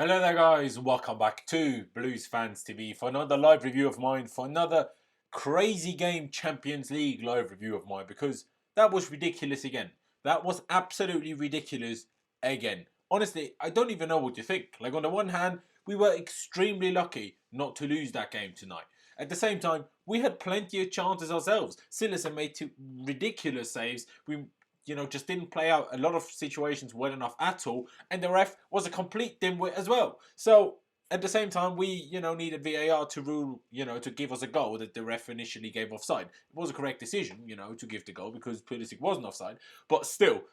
Hello there guys, welcome back to Blues Fans TV for another live review of mine, for another crazy game Champions League live review of mine, because that was ridiculous again. That was absolutely ridiculous again. Honestly, I don't even know what you think. Like, on the one hand, we were extremely lucky not to lose that game tonight. At the same time, we had plenty of chances ourselves. Silas made two ridiculous saves. We just didn't play out a lot of situations well enough at all, and the ref was a complete dimwit as well. So at the same time, we needed VAR to rule, to give us a goal that the ref initially gave offside. It was a correct decision, to give the goal because Pulisic wasn't offside, but still,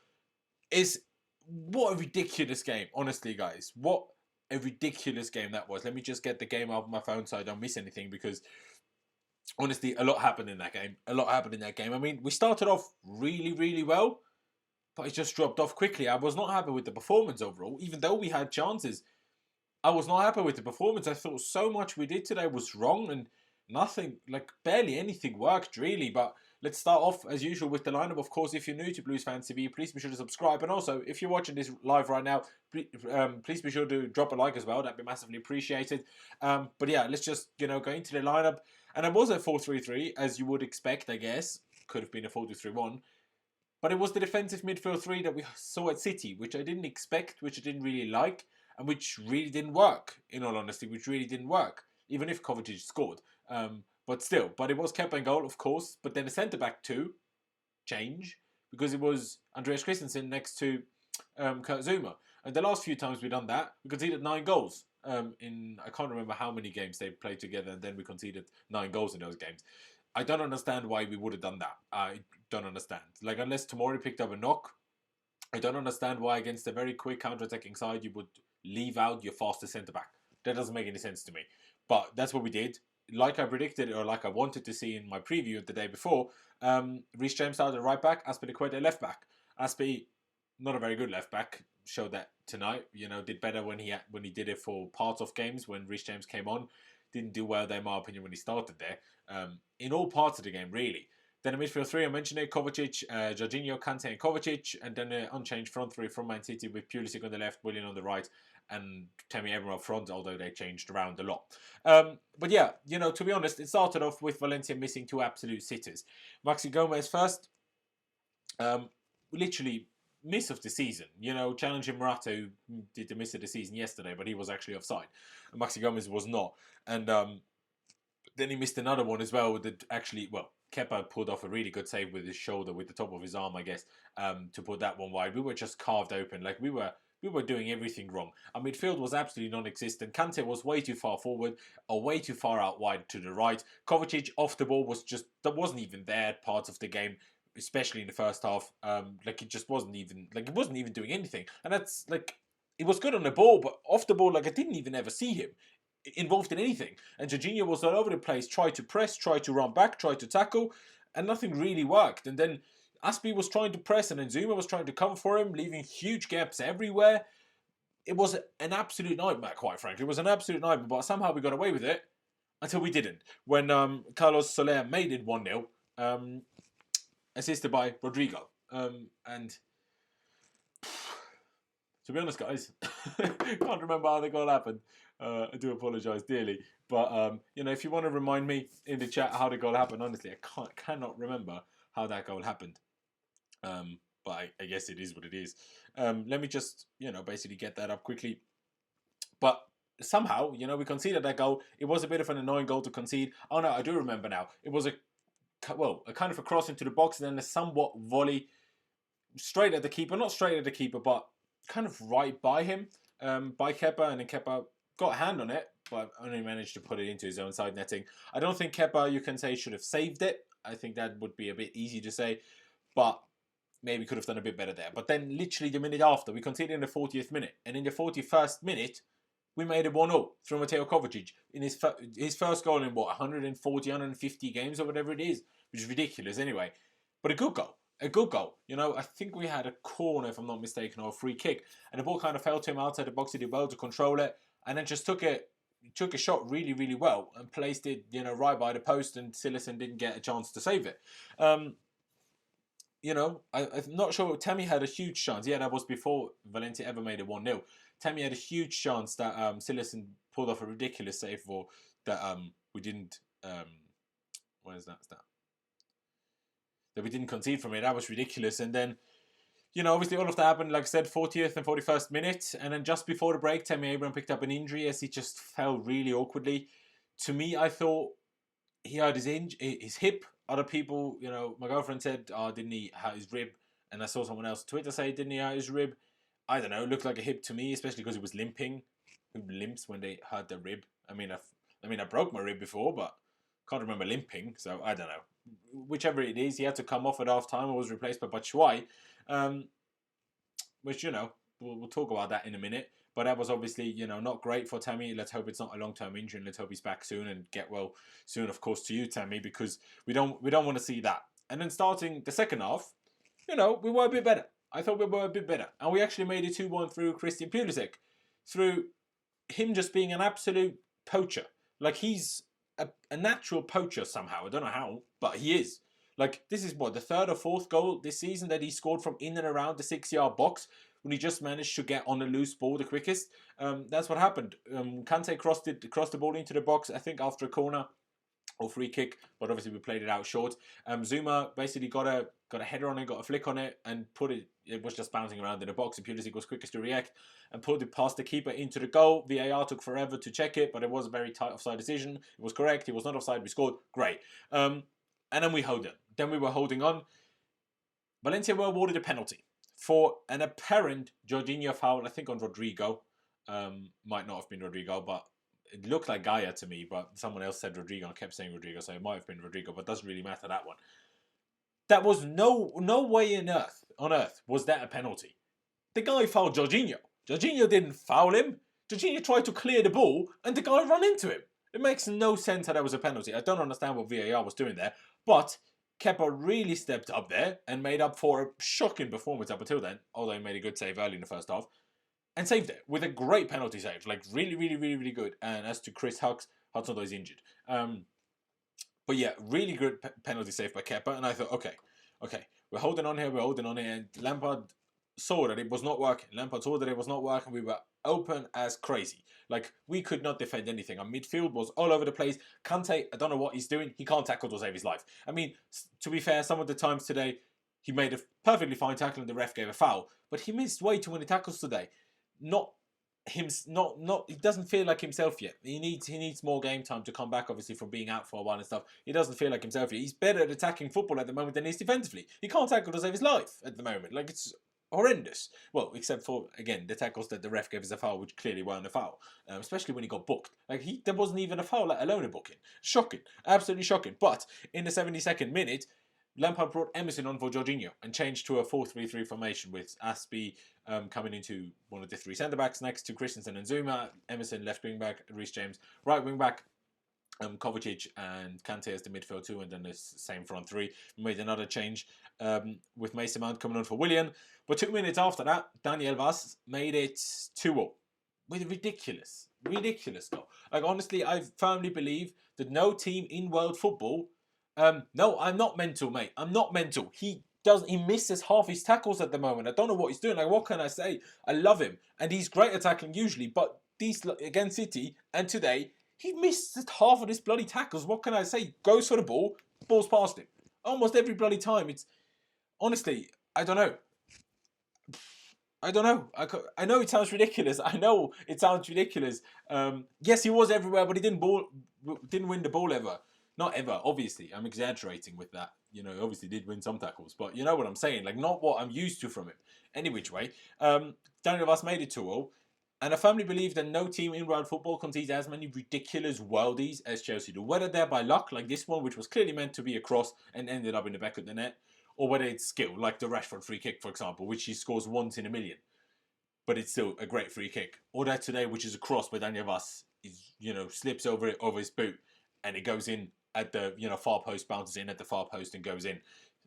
what a ridiculous game, honestly, guys. What a ridiculous game that was. Let me just get the game out of my phone so I don't miss anything, because honestly, a lot happened in that game. I mean, we started off really, really well, but it just dropped off quickly. I was not happy with the performance overall. Even though we had chances, I was not happy with the performance. I thought so much we did today was wrong, and nothing, like barely anything worked really. But let's start off as usual with the lineup. Of course, if you're new to Blues Fans TV, please be sure to subscribe. And also, if you're watching this live right now, please be sure to drop a like as well. That'd be massively appreciated. But yeah, let's just go into the lineup. And it was a 4-3-3, as you would expect, I guess. Could have been a 4-2-3-1. But it was the defensive midfield three that we saw at City, which I didn't expect, which I didn't really like, and which really didn't work, in all honesty, which really didn't work, even if Kovacic scored. But still, it was Kepa in goal, of course, but then the centre-back two change, because it was Andreas Christensen next to Kurt Zouma. And the last few times we've done that, we conceded 9 goals. I can't remember how many games they played together, and then we conceded 9 goals in those games. I don't understand why we would have done that. I don't understand. Like, unless Tomori picked up a knock, I don't understand why against a very quick counter-attacking side you would leave out your fastest centre-back. That doesn't make any sense to me. But that's what we did. Like I predicted, or like I wanted to see in my preview the day before, Reece James started right back, Azpilicueta left back. Aspi, not a very good left back, showed that tonight. Did better when he did it for parts of games when Reece James came on. Didn't do well there, in my opinion, when he started there. In all parts of the game, really. Then a midfield three, I mentioned it, Kovacic, Jorginho, Kante and Kovacic. And then an unchanged front three from Man City with Pulisic on the left, Willian on the right, and Tammy Abraham up front, although they changed around a lot. But yeah, to be honest, it started off with Valencia missing 2 absolute sitters. Maxi Gomez first, literally miss of the season. Challenging Morata, who did the miss of the season yesterday, but he was actually offside. And Maxi Gomez was not. And then he missed another one as well that actually, Kepa pulled off a really good save with his shoulder, with the top of his arm, I guess, to put that one wide. We were just carved open. Like, we were doing everything wrong. Our midfield was absolutely non-existent. Kante was way too far forward, or way too far out wide to the right. Kovacic off the ball that wasn't even there parts of the game, especially in the first half. It just wasn't even, it wasn't even doing anything. And that's, it was good on the ball, but off the ball, I didn't even ever see him involved in anything. And Jorginho was all over the place, tried to press, tried to run back, tried to tackle, and nothing really worked. And then Aspi was trying to press, and then Zouma was trying to cover for him, leaving huge gaps everywhere. It was an absolute nightmare, quite frankly. It was an absolute nightmare, but somehow we got away with it until we didn't. When Carlos Soler made it 1-0, assisted by Rodrigo. And to be honest, guys, can't remember how the goal happened. I do apologise dearly. But, if you want to remind me in the chat how the goal happened, honestly, I cannot remember how that goal happened. But I guess it is what it is. Let me just, basically get that up quickly. But somehow, we conceded that goal. It was a bit of an annoying goal to concede. Oh, no, I do remember now. It was a kind of a cross into the box, and then a somewhat volley straight at the keeper. Not straight at the keeper, but kind of right by him, by Kepa, and then Kepa got a hand on it, but only managed to put it into his own side netting. I don't think Kepa, you can say, should have saved it. I think that would be a bit easy to say, but maybe could have done a bit better there. But then literally the minute after, we conceded in the 40th minute, and in the 41st minute, we made it 1-0 through Mateo Kovacic in his first goal in 140, 150 games or whatever it is, which is ridiculous anyway. But a good goal. A good goal. I think we had a corner, if I'm not mistaken, or a free kick, and the ball kind of fell to him outside the box. He did well to control it, and then just took a shot really, really well and placed it, right by the post, and Silas didn't get a chance to save it. I'm not sure. Tammy had a huge chance. Yeah, that was before Valencia ever made it 1-0. Tammy had a huge chance that Silerson pulled off a ridiculous save for that we didn't. What is that? That we didn't concede from it. That was ridiculous. And then, obviously all of that happened, like I said, 40th and 41st minute. And then just before the break, Tammy Abraham picked up an injury as he just fell really awkwardly. To me, I thought he had his hip. Other people, my girlfriend said, oh, didn't he hurt his rib? And I saw someone else on Twitter say, didn't he hurt his rib? I don't know. It looked like a hip to me, especially because he was limping. Who limps when they hurt their rib? I mean, I broke my rib before, but can't remember limping. So I don't know. Whichever it is, he had to come off at half time and was replaced by Batshuayi. Which, we'll talk about that in a minute. But that was obviously, not great for Tammy. Let's hope it's not a long-term injury, and let's hope he's back soon and get well soon, of course, to you, Tammy, because we don't want to see that. And then starting the second half, we were a bit better. I thought we were a bit better. And we actually made it 2-1 through Christian Pulisic, through him just being an absolute poacher. Like, he's a natural poacher somehow. I don't know how, but he is. Like, this is the third or fourth goal this season that he scored from in and around the 6-yard box, when he just managed to get on a loose ball the quickest. That's what happened. Kante crossed the ball into the box, I think after a corner or free kick, but obviously we played it out short. Zuma basically got a header on it, got a flick on it, and it was just bouncing around in the box, and Pulisic was quickest to react and put it past the keeper into the goal. VAR took forever to check it, but it was a very tight offside decision. It was correct. He was not offside. We scored. Great. And then we held it. Then we were holding on. Valencia were awarded a penalty for an apparent Jorginho foul, I think on Rodrigo. Might not have been Rodrigo, but it looked like Gaia to me, but someone else said Rodrigo and kept saying Rodrigo, so it might have been Rodrigo, but it doesn't really matter, that one. That was no way on earth was that a penalty. The guy fouled Jorginho. Jorginho didn't foul him. Jorginho tried to clear the ball, and the guy ran into him. It makes no sense how that was a penalty. I don't understand what VAR was doing there, but Kepa really stepped up there and made up for a shocking performance up until then, although he made a good save early in the first half, and saved it with a great penalty save. Like, really, really, really, really good. And as to Chris Hudson, though he's injured. But yeah, really good penalty save by Kepa. And I thought, okay, we're holding on here, and Lampard saw that it was not working. We were open as crazy. Like, we could not defend anything. Our midfield was all over the place. Kante, I don't know what he's doing. He can't tackle to save his life. I mean, to be fair, some of the times today, he made a perfectly fine tackle and the ref gave a foul. But he missed way too many tackles today. He doesn't feel like himself yet. He needs more game time to come back, obviously, from being out for a while and stuff. He doesn't feel like himself yet. He's better at attacking football at the moment than he is defensively. He can't tackle to save his life at the moment. Like, it's horrendous. Well, except for, again, the tackles that the ref gave as a foul, which clearly weren't a foul. Especially when he got booked. Like, there wasn't even a foul, let alone a booking. Shocking. Absolutely shocking. But in the 72nd minute, Lampard brought Emerson on for Jorginho and changed to a 4-3-3 formation with Aspie coming into one of the three centre-backs next to Christensen and Zuma. Emerson left wing-back, Reece James right wing-back, Kovacic and Kante as the midfield two, and then the same front three. We made another change with Mason Mount coming on for Willian. But 2 minutes after that, Daniel Vaz made it 2-0 with a ridiculous goal. Like, honestly, I firmly believe that no team in world football... no, I'm not mental, mate. I'm not mental. He misses half his tackles at the moment. I don't know what he's doing. Like, what can I say? I love him. And he's great at tackling usually. But against City and today, he missed half of his bloody tackles. What can I say? Goes for the ball, ball's past him. Almost every bloody time. It's... Honestly, I don't know. I know it sounds ridiculous. Yes, he was everywhere, but he didn't win the ball ever. Not ever, obviously. I'm exaggerating with that. Obviously did win some tackles. But you know what I'm saying. Like, not what I'm used to from him. Any which way. Daniel Vaz made it 2-0. And I firmly believe that no team in world football concedes as many ridiculous worldies as Chelsea do. Whether they're by luck, like this one, which was clearly meant to be a cross and ended up in the back of the net. Or whether it's skill, like the Rashford free kick, for example, which he scores once in a million. But it's still a great free kick. Or that today, which is a cross by Daniel Vaz, slips over his boot and it goes in at the far post, bounces in at the far post and goes in.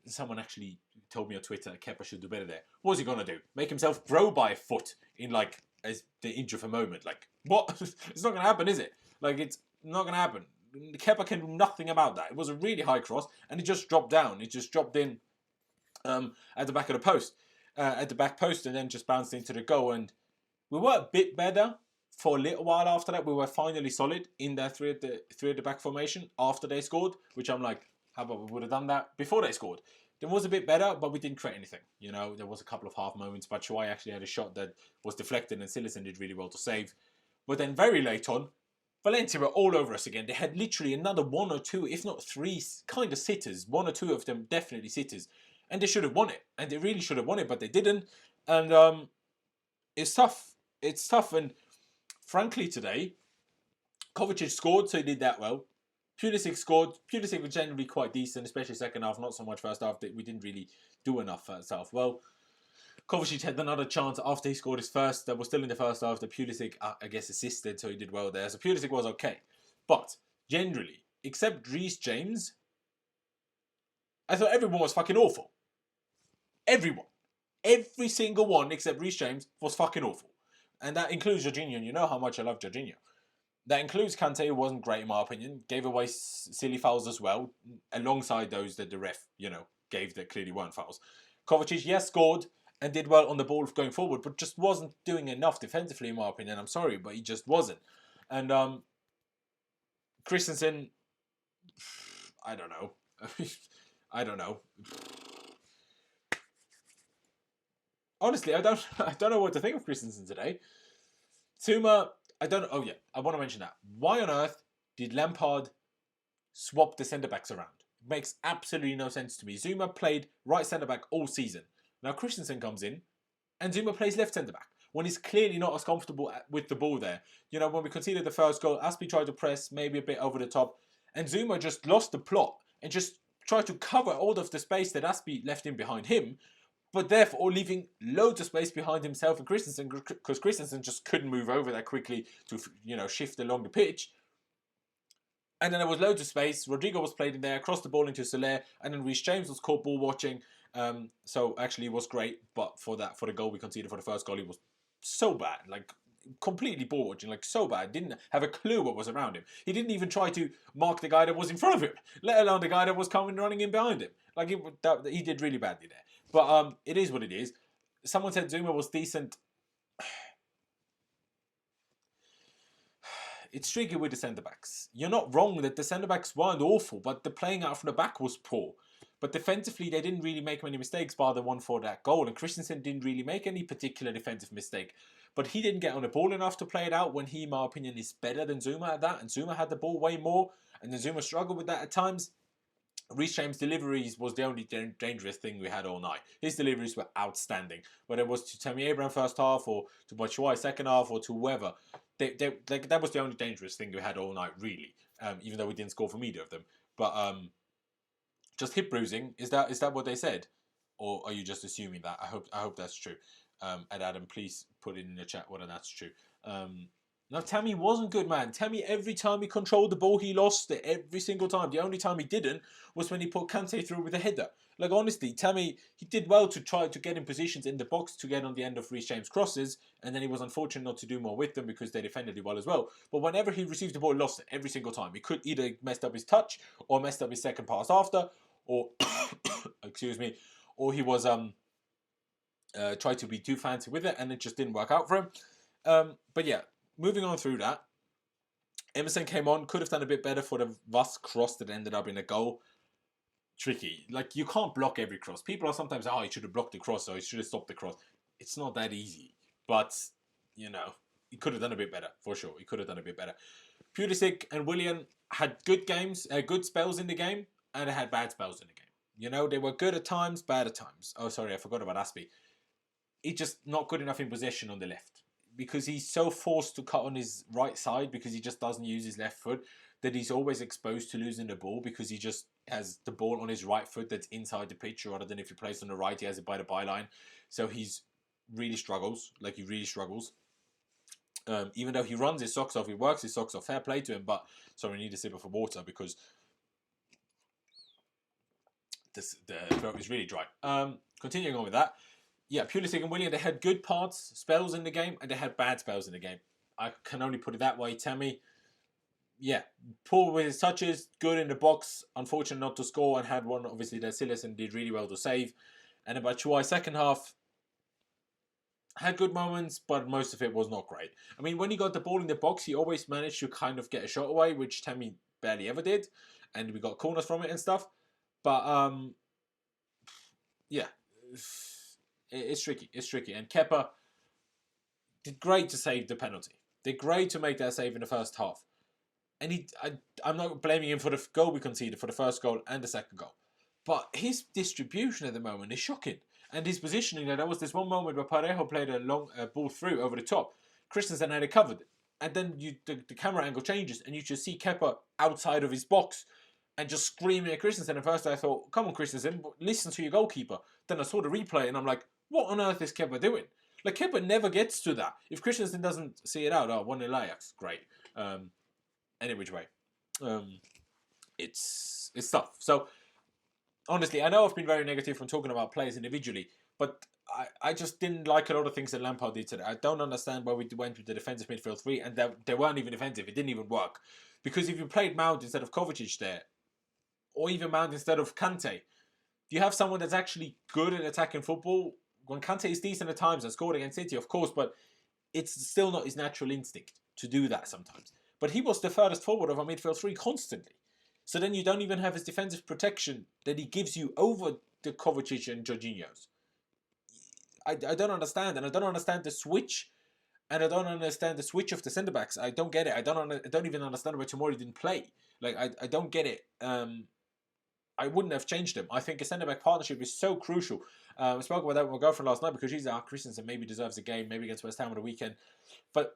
Someone actually told me on Twitter that Kepa should do better there. What's he gonna do? Make himself grow by a foot in as the inch of a moment? Like, what? It's not gonna happen, is it? Like, it's not gonna happen. Kepa can do nothing about that. It was a really high cross and it just dropped down. It just dropped in at the back of the post, at the back post, and then just bounced into the goal. And we were a bit better for a little while after that. We were finally solid in their three at the back formation after they scored, which I'm like, how about we would have done that before they scored? It was a bit better, but we didn't create anything. You know, there was a couple of half moments, but Chouai actually had a shot that was deflected, and Silicen did really well to save. But then very late on, Valencia were all over us again. They had literally another one or two, if not three, kind of sitters. One or two of them definitely sitters. And they should have won it. And they really should have won it, but they didn't. And it's tough. It's tough. And frankly today, Kovacic scored, so he did that well. Pulisic scored. Pulisic was generally quite decent, especially second half, not so much first half. We didn't really do enough first half. Well, Kovacic had another chance after he scored his first. That was still in the first half. The Pulisic, I guess, assisted, so he did well there. So Pulisic was okay. But generally, except Reece James, I thought everyone was fucking awful. Everyone. Every single one except Reece James was fucking awful. And that includes Jorginho, and you know how much I love Jorginho. That includes Kante, who wasn't great in my opinion. Gave away silly fouls as well, alongside those that the ref, gave that clearly weren't fouls. Kovacic, yes, scored and did well on the ball going forward, but just wasn't doing enough defensively in my opinion. I'm sorry, but he just wasn't. And Christensen, I don't know. I don't know. Honestly, I don't know what to think of Christensen today. Zouma, I don't know. Oh yeah, I want to mention that. Why on earth did Lampard swap the centre-backs around? It makes absolutely no sense to me. Zouma played right centre-back all season. Now Christensen comes in and Zouma plays left centre-back when he's clearly not as comfortable with the ball there. You know, when we conceded the first goal, Aspie tried to press maybe a bit over the top and Zouma just lost the plot and just tried to cover all of the space that Aspie left in behind him, but therefore leaving loads of space behind himself and Christensen, because Christensen just couldn't move over that quickly to, shift along the pitch. And then there was loads of space. Rodrigo was played in there, crossed the ball into Soler, and then Reece James was caught ball watching. So actually it was great, but for the goal we conceded for the first goal, he was so bad, like completely ball watching, like so bad. Didn't have a clue what was around him. He didn't even try to mark the guy that was in front of him, let alone the guy that was coming running in behind him. Like he did really badly there. But it is what it is. Someone said Zouma was decent. It's tricky with the centre-backs. You're not wrong that the centre-backs weren't awful, but the playing out from the back was poor. But defensively, they didn't really make many mistakes bar the one for that goal. And Christensen didn't really make any particular defensive mistake. But he didn't get on the ball enough to play it out when he, in my opinion, is better than Zouma at that. And Zouma had the ball way more. And then Zouma struggled with that at times. Reece James' deliveries was the only dangerous thing we had all night. His deliveries were outstanding. Whether it was to Tammy Abraham first half or to Batshuayi second half or to whoever. That was the only dangerous thing we had all night, really. Even though we didn't score from either of them. But just hip bruising, is that what they said? Or are you just assuming that? I hope that's true. And Adam, please put it in the chat whether that's true. No, Tammy wasn't good, man. Tammy, every time he controlled the ball, he lost it. Every single time. The only time he didn't was when he put Kante through with a header. Like, honestly, Tammy, he did well to try to get in positions in the box to get on the end of Reece James' crosses, and then he was unfortunate not to do more with them because they defended it well as well. But whenever he received the ball, he lost it every single time. He could either messed up his touch or messed up his second pass after, or, excuse me, or he was tried to be too fancy with it, and it just didn't work out for him. But yeah. Moving on through that, Emerson came on, could have done a bit better for the Voss cross that ended up in a goal. Tricky. Like, you can't block every cross. People are sometimes, he should have blocked the cross or he should have stopped the cross. It's not that easy. But, he could have done a bit better, for sure. He could have done a bit better. Pulisic and Willian had good games, good spells in the game, and they had bad spells in the game. They were good at times, bad at times. Oh, sorry, I forgot about Aspie. He's just not good enough in possession on the left. Because he's so forced to cut on his right side because he just doesn't use his left foot that he's always exposed to losing the ball because he just has the ball on his right foot that's inside the pitch rather than if he plays on the right, he has it by the byline. So he's really struggles. Like, he really struggles. Even though he runs his socks off, he works his socks off, fair play to him, but sorry, I need a sip of water because the throat is really dry. Continuing on with that. Yeah, Pulisic and Willian, they had good spells in the game, and they had bad spells in the game. I can only put it that way. Tammy, yeah, poor with his touches, good in the box, unfortunate not to score, and had one, obviously, that Silicen did really well to save. And then Batshuayi, second half, had good moments, but most of it was not great. I mean, when he got the ball in the box, he always managed to kind of get a shot away, which Tammy barely ever did. And we got corners from it and stuff. But, yeah, it's tricky. It's tricky. And Kepa did great to save the penalty. Did great to make that save in the first half. And I'm not blaming him for the goal we conceded, for the first goal and the second goal. But his distribution at the moment is shocking. And his positioning, there was this one moment where Parejo played a long ball through over the top. Christensen had it covered. And then the camera angle changes and you just see Kepa outside of his box and just screaming at Christensen. At first I thought, come on Christensen, listen to your goalkeeper. Then I saw the replay and I'm like, what on earth is Kepa doing? Like, Kepa never gets to that. If Christensen doesn't see it out, 1-0 Ajax, great. Any which way. It's tough. So, honestly, I know I've been very negative from talking about players individually, but I just didn't like a lot of things that Lampard did today. I don't understand why we went with the defensive midfield 3, and they weren't even defensive. It didn't even work. Because if you played Mount instead of Kovacic there, or even Mount instead of Kante, you have someone that's actually good at attacking football. When Kante is decent at times and scored against City, of course, but it's still not his natural instinct to do that sometimes. But he was the furthest forward of our midfield 3 constantly. So then you don't even have his defensive protection that he gives you over the Kovacic and Jorginho's. I don't understand, and I don't understand the switch, and I don't understand the switch of the centre-backs. I don't get it. I don't even understand why Tomori didn't play. Like, I don't get it. I wouldn't have changed him. I think a centre-back partnership is so crucial. I spoke about that with my girlfriend last night because she's like, Christensen maybe deserves a game, maybe against West Ham on the weekend. But,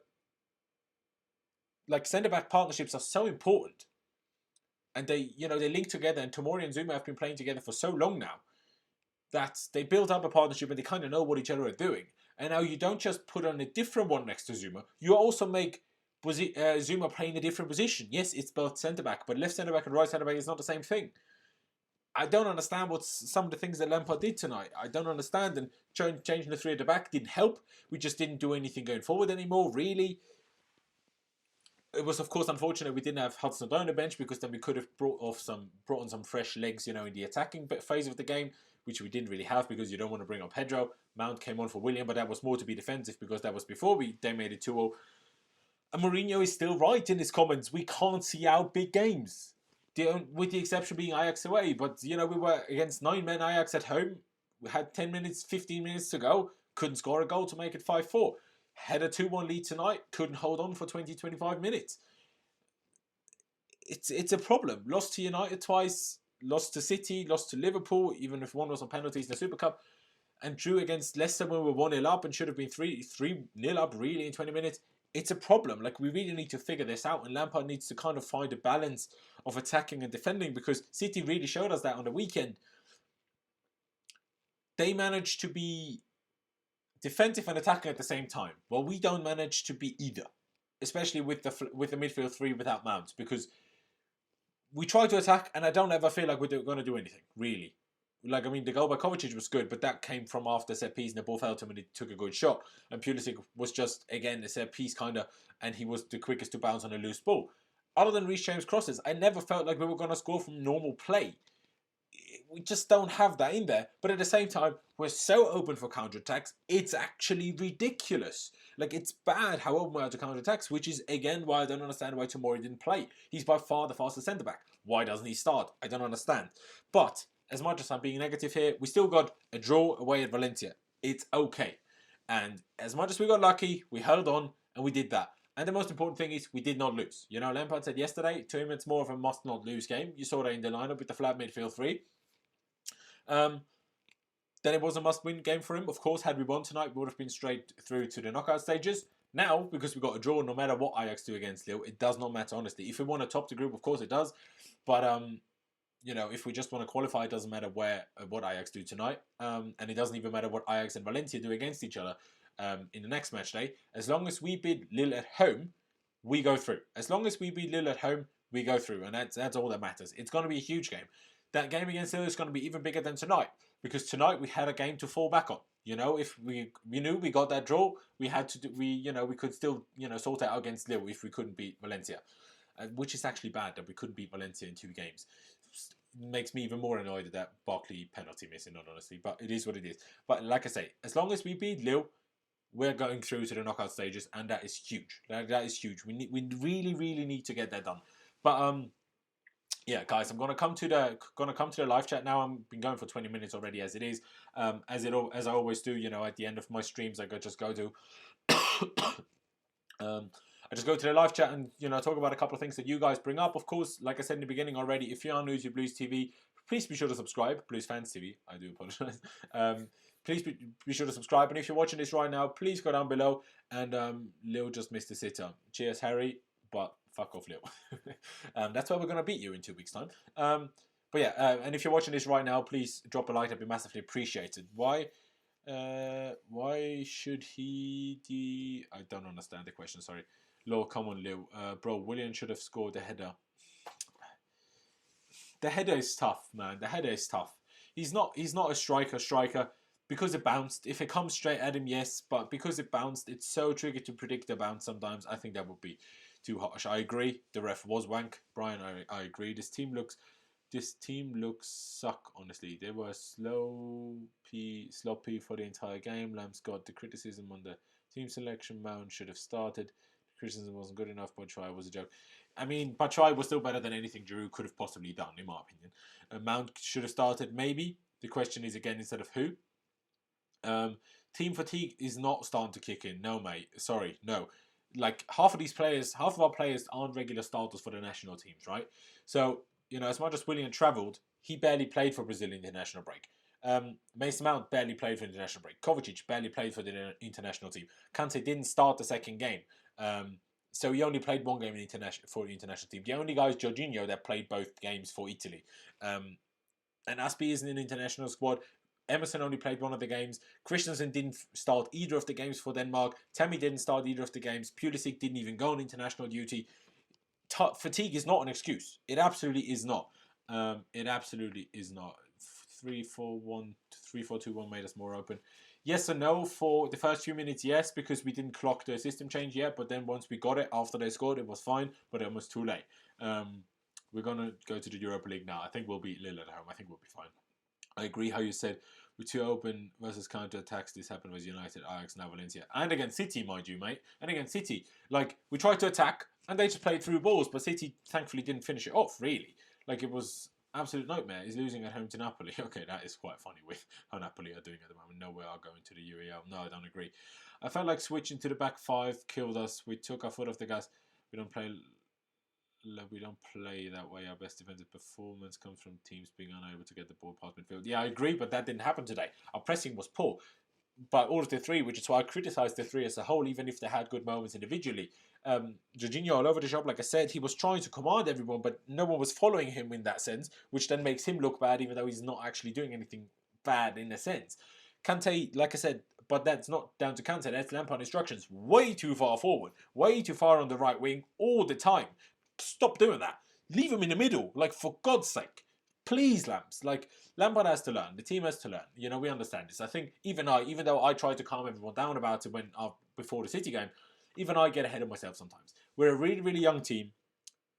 like, centre-back partnerships are so important. And they link together, and Tomori and Zuma have been playing together for so long now that they build up a partnership and they kind of know what each other are doing. And now you don't just put on a different one next to Zuma, you also make Zuma play in a different position. Yes, it's both centre-back, but left centre-back and right centre-back is not the same thing. I don't understand what some of the things that Lampard did tonight. I don't understand, and changing the 3 at the back didn't help. We just didn't do anything going forward anymore, really. It was, of course, unfortunate we didn't have Hudson-Odoi on the bench, because then we could have brought on some fresh legs, in the attacking phase of the game, which we didn't really have because you don't want to bring on Pedro. Mount came on for William, but that was more to be defensive because that was before they made it 2-0. And Mourinho is still right in his comments. We can't see out big games, with the exception being Ajax away. But, we were against 9-men Ajax at home. We had 10 minutes, 15 minutes to go. Couldn't score a goal to make it 5-4. Had a 2-1 lead tonight. Couldn't hold on for 20, 25 minutes. It's a problem. Lost to United twice. Lost to City. Lost to Liverpool, even if one was on penalties in the Super Cup. And drew against Leicester when we were 1-0 up and should have been 3-0 up really in 20 minutes. It's a problem. Like, we really need to figure this out, and Lampard needs to kind of find a balance of attacking and defending, because City really showed us that on the weekend. They managed to be defensive and attacking at the same time. Well, we don't manage to be either, especially with the midfield 3 without Mount, because we try to attack and I don't ever feel like we're going to do anything, really. Like, I mean, the goal by Kovacic was good, but that came from after set piece and the ball fell to him and he took a good shot. And Pulisic was just, again, a set piece kind of, and he was the quickest to bounce on a loose ball. Other than Reece James' crosses, I never felt like we were going to score from normal play. We just don't have that in there. But at the same time, we're so open for counterattacks, it's actually ridiculous. Like, it's bad how open we are to counterattacks, which is, again, why I don't understand why Tomori didn't play. He's by far the fastest centre-back. Why doesn't he start? I don't understand. But as much as I'm being negative here, we still got a draw away at Valencia. It's okay. And as much as we got lucky, we held on and we did that. And the most important thing is we did not lose. Lampard said yesterday, to him it's more of a must-not-lose game. You saw that in the lineup with the flat midfield 3. Then it was a must-win game for him. Of course, had we won tonight, we would have been straight through to the knockout stages. Now, because we got a draw, no matter what Ajax do against Lille, it does not matter, honestly. If we want to top the group, of course it does. But, if we just want to qualify, it doesn't matter what Ajax do tonight. And it doesn't even matter what Ajax and Valencia do against each other in the next match day. As long as we beat Lille at home, we go through. As long as we beat Lille at home, we go through. And that's all that matters. It's going to be a huge game. That game against Lille is going to be even bigger than tonight, because tonight we had a game to fall back on. If we knew we got that draw, we had to we could still sort it out against Lille if we couldn't beat Valencia, which is actually bad that we couldn't beat Valencia in 2 games. makes me even more annoyed at that Barkley penalty missing, not honestly. But it is what it is. But like I say, as long as we beat Lille, we're going through to the knockout stages, and that is huge. That is huge. We really need to get that done. But yeah, guys, I'm gonna come to the live chat now. I've been going for 20 minutes already, as it is. As I always do, you know, at the end of my streams, I just go to I just go to the live chat and, you know, talk about a couple of things that you guys bring up. Of course, like I said in the beginning already, if you are new to Blues TV, please be sure to subscribe. Blues Fans TV, I do apologize. Please be sure to subscribe. And if you're watching this right now, please go down below. And Lil just missed the sitter. Cheers, Harry, but fuck off, Lil. That's why we're going to beat you in 2 weeks' time. But yeah, and if you're watching this right now, please drop a like. That'd be massively appreciated. Why should he... I don't understand the question, sorry. Lord, come on, Lil. Bro, Willian should have scored the header. The header is tough, man. The header is tough. He's not a striker. Because it bounced. If it comes straight at him, yes. But because it bounced, it's so tricky to predict the bounce sometimes. I think that would be too harsh. I agree. The ref was wank. Brian, I agree. This team looks suck, honestly. They were sloppy for the entire game. Lamb's got the criticism on the team selection. Mount should have started. The criticism wasn't good enough. Batshuayi was a joke. I mean, Batshuayi was still better than anything Giroud could have possibly done, in my opinion. Mount should have started, maybe. The question is, again, instead of who? Team fatigue is not starting to kick in. No, mate. Sorry, no. Like, half of our players aren't regular starters for the national teams, right? So, you know, as much as Willian travelled, he barely played for Brazil in the international break. Mason Mount barely played for the international break. Kovacic barely played for the international team. Kante didn't start the second game. So he only played one game for the international team. The only guy is Jorginho that played both games for Italy. And Aspi isn't in the international squad. Emerson only played one of the games. Christensen didn't start either of the games for Denmark. Tammy didn't start either of the games. Pulisic didn't even go on international duty. Fatigue is not an excuse. It absolutely is not. It absolutely is not. 3-4-1, 3-4-2-1 made us more open. Yes and no for the first few minutes, yes, because we didn't clock the system change yet. But then once we got it, after they scored, it was fine. But it was too late. We're going to go to the Europa League now. I think we'll beat Lille at home. I think we'll be fine. I agree how you said with two open versus counter attacks. This happened with United, Ajax, now Valencia, and against City, mind you, mate. And against City, like we tried to attack and they just played through balls, but City thankfully didn't finish it off. Really, like it was absolute nightmare. He's losing at home to Napoli. Okay, that is quite funny with how Napoli are doing at the moment. No, we are going to the UEL. No, I don't agree. I felt like switching to the back five killed us. We took our foot off the gas. We don't play that way. Our best defensive performance comes from teams being unable to get the ball past midfield. Yeah, I agree, but that didn't happen today. Our pressing was poor. But all of the three, which is why I criticised the three as a whole, even if they had good moments individually. Jorginho all over the shop, like I said, he was trying to command everyone, but no one was following him in that sense, which then makes him look bad, even though he's not actually doing anything bad in a sense. Kante, like I said, but that's not down to Kante, that's Lampard instructions. Way too far forward, way too far on the right wing all the time. Stop doing that. Leave him in the middle. Like, for God's sake. Please, Lamps. Like, Lampard has to learn. The team has to learn. You know, we understand this. I think even though I try to calm everyone down about it before the City game, even I get ahead of myself sometimes. We're a really, really young team.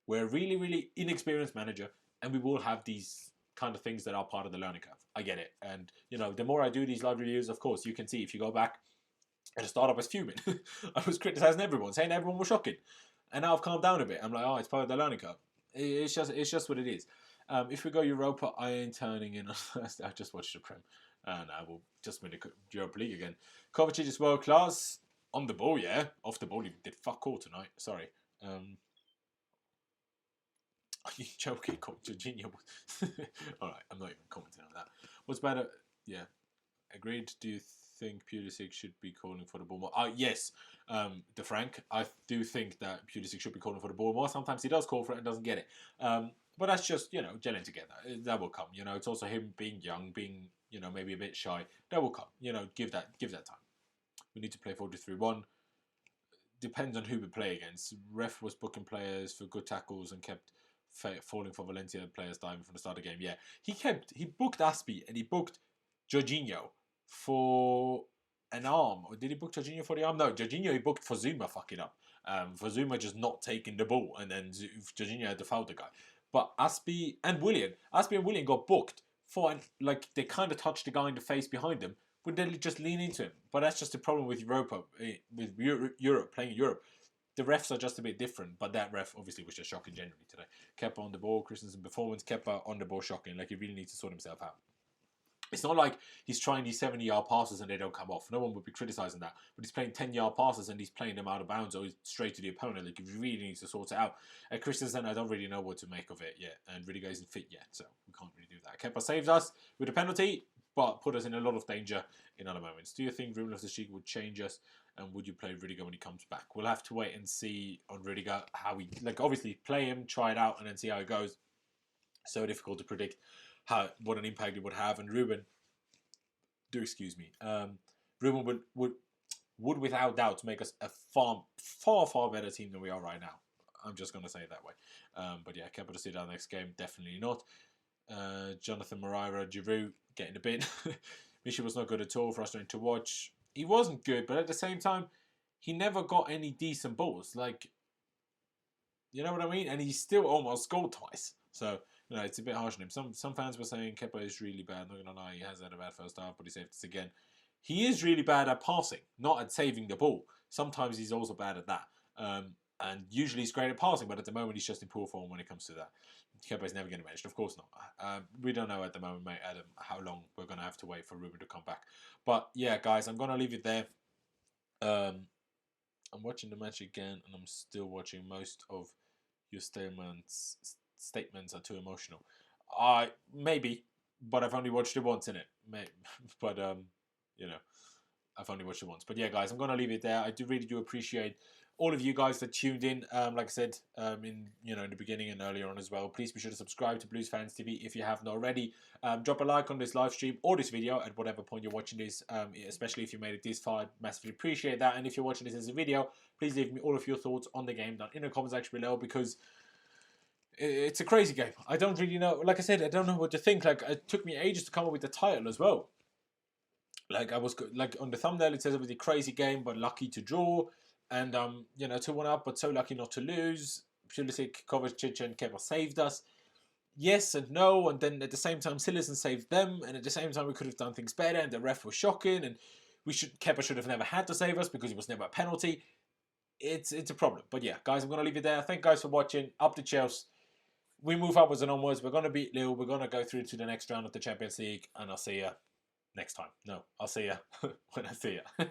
We're a really, really inexperienced manager. And we will have these kind of things that are part of the learning curve. I get it. And, you know, the more I do these live reviews, of course, you can see if you go back at the start, I was fuming. I was criticising everyone, saying everyone was shocking. And now I've calmed down a bit. I'm like, oh, it's part of the learning curve. It's just what it is. If we go Europa, I ain't turning in. I just watched the Prem. And I will just win the Europa League again. Kovacic is world class. On the ball, yeah. Off the ball, he did fuck all tonight. Sorry. Are you joking? Jorginho. Alright, I'm not even commenting on that. What's better? Yeah. Agreed. Do you think Pulisic should be calling for the ball more? Yes, De Frank. I do think that Pulisic should be calling for the ball more. Sometimes he does call for it and doesn't get it. But that's just, you know, gelling together. That will come. You know, it's also him being young, being, you know, maybe a bit shy. That will come. You know, give that time. We need to play 4-2-3-1. Depends on who we play against. Ref was booking players for good tackles and kept falling for Valencia players diving from the start of the game. Yeah, he booked Aspi and he booked Jorginho for an arm. Or did he book Jorginho for the arm? No, Jorginho he booked for Zuma fucking up. For Zuma just not taking the ball, and then Jorginho had to foul the guy. But Aspie and Willian got booked for, like, they kind of touched the guy in the face behind him, but they just lean into him. But that's just the problem with Europa, with Europe, playing in Europe. The refs are just a bit different, but that ref obviously was just shocking generally today. Kepa on the ball, Christensen performance, Kepa on the ball shocking. Like, he really needs to sort himself out. It's not like he's trying these 70-yard passes and they don't come off. No one would be criticising that. But he's playing 10-yard passes and he's playing them out of bounds or straight to the opponent. Like, he really needs to sort it out. Christensen, I don't really know what to make of it yet. And Rudiger isn't fit yet, so we can't really do that. Kepa saves us with a penalty, but put us in a lot of danger in other moments. Do you think Ruben Loftus-Cheek would change us? And would you play Rudiger when he comes back? We'll have to wait and see on Rudiger how he... Like, obviously, play him, try it out, and then see how it goes. So difficult to predict what an impact it would have. And Ruben... Ruben would without doubt make us a far better team than we are right now. I'm just going to say it that way. But yeah, Kepa to see that next game, definitely not. Jonathan Moreira, Giroud getting a bit. Michi was not good at all, frustrating to watch. He wasn't good, but at the same time, he never got any decent balls. Like, you know what I mean? And he still almost scored twice. So, you know, it's a bit harsh on him. Some fans were saying Kepa is really bad. Not gonna lie, he has had a bad first half, but he saved us again. He is really bad at passing, not at saving the ball. Sometimes he's also bad at that. And usually he's great at passing, but at the moment he's just in poor form when it comes to that. Kepa is never getting benched, of course not. We don't know at the moment, mate, Adam, how long we're going to have to wait for Ruben to come back. But yeah, guys, I'm going to leave it there. I'm watching the match again, and I'm still watching. Most of your statements are too emotional. Maybe, but I've only watched it once, innit? But you know, I've only watched it once. But yeah, guys, I'm gonna leave it there. I really do appreciate all of you guys that tuned in. Like I said, in the beginning and earlier on as well. Please be sure to subscribe to Blues Fans TV if you haven't already. Drop a like on this live stream or this video at whatever point you're watching this. Especially if you made it this far, I'd massively appreciate that. And if you're watching this as a video, please leave me all of your thoughts on the game down in the comments section below, because it's a crazy game. I don't really know. Like I said, I don't know what to think. Like, it took me ages to come up with the title as well. Like, I was like on the thumbnail, it says obviously crazy game, but lucky to draw, and 2-1 up, but so lucky not to lose. Pulisic, Kovacic, and Kepa saved us. Yes and no, and then at the same time, Sillerson saved them, and at the same time, we could have done things better, and the ref was shocking, and Kepa should have never had to save us because it was never a penalty. It's a problem. But yeah, guys, I'm gonna leave it there. Thank you guys for watching. Up to Chelsea. We move upwards and onwards. We're gonna beat Lille. We're gonna go through to the next round of the Champions League, and I'll see you next time. No, I'll see you when I see you.